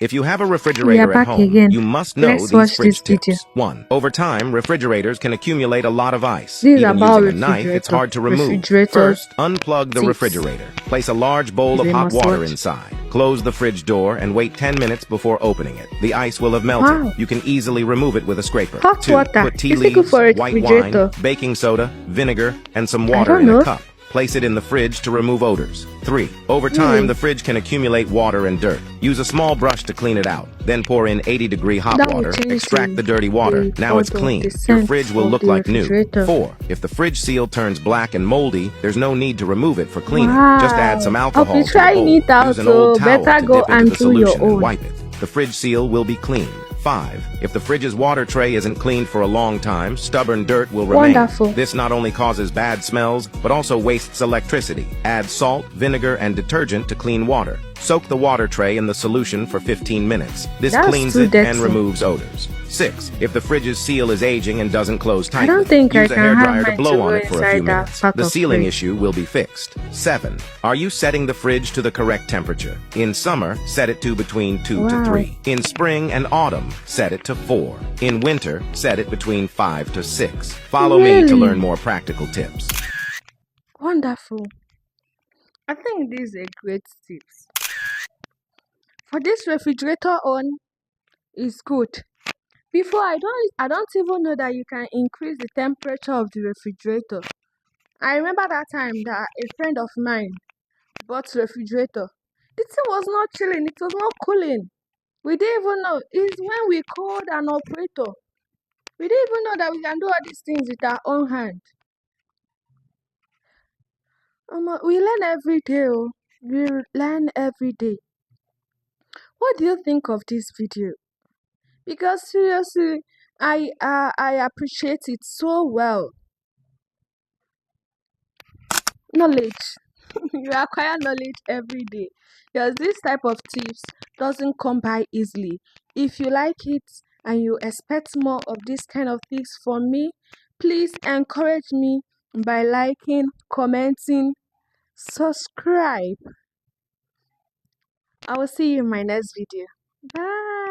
If you have a We are refrigerator at back home, again. you must know Let's these watch fridge this video. tips. 1. Over time, refrigerators can accumulate a lot of ice. This is Even about using a knife, it's refrigerator. hard to remove. Refrigerator First, unplug the tips. refrigerator. Place a large bowl Is of a hot must water watch. inside. Close the fridge door and wait 10 minutes before opening it. The ice will have melted. Wow. You can easily remove it with a scraper. Hot 2. water. Put tea Is it good leaves, for a white refrigerator? wine, baking soda, vinegar, and some I water don't in know. a cup. Place it in the fridge to remove odors. 3. Over time, the fridge can accumulate water and dirt. Use a small brush to clean it out. Then pour in 80-degree hot That will water. change Extract the dirty water. the Now it's odor, clean. the Your scent fridge will of look the like new. refrigerator. 4. If the fridge seal turns black and moldy, there's no need to remove it for cleaning. Just add some Wow. alcohol I'll be to the trying bowl. it out, Use an old so towel better to go dip into and the do your solution and own. wipe it. The fridge seal will be clean. 5. If the fridge's water tray isn't cleaned for a long time, stubborn dirt will remain. Wonderful. This not only causes bad smells, but also wastes electricity. Add salt, vinegar, and detergent to clean water. Soak the water tray in the solution for 15 minutes. This That's cleans too it and dirty. removes odors. 6. If the fridge's seal is aging and doesn't close tightly, don't think I use a can have hairdryer to mine blow to on go it for a inside few that minutes. part The of sealing fridge. issue will be fixed. 7. Are you setting the fridge to the correct temperature? In summer, set it to between 2 to Wow. 3. In spring and autumn, set it to 4. In winter, set it between 5 to 6. Follow me to Really? learn more practical tips. Wonderful. I think this is a great tips. For this refrigerator on is good. Before I don't even know that you can increase the temperature of the refrigerator. I remember that time that a friend of mine bought refrigerator. The thing was not chilling, it was not cooling. We didn't even know. It's when we called an operator. We didn't even know that we can do all these things with our own hand. We learn every day. Oh. We learn every day. What do you think of this video? Because seriously, I appreciate it so well. Knowledge. You acquire knowledge every day. Because this type of tips doesn't come by easily. If you like it and you expect more of this kind of things from me, please encourage me by liking, commenting, subscribe. I will see you in my next video. Bye.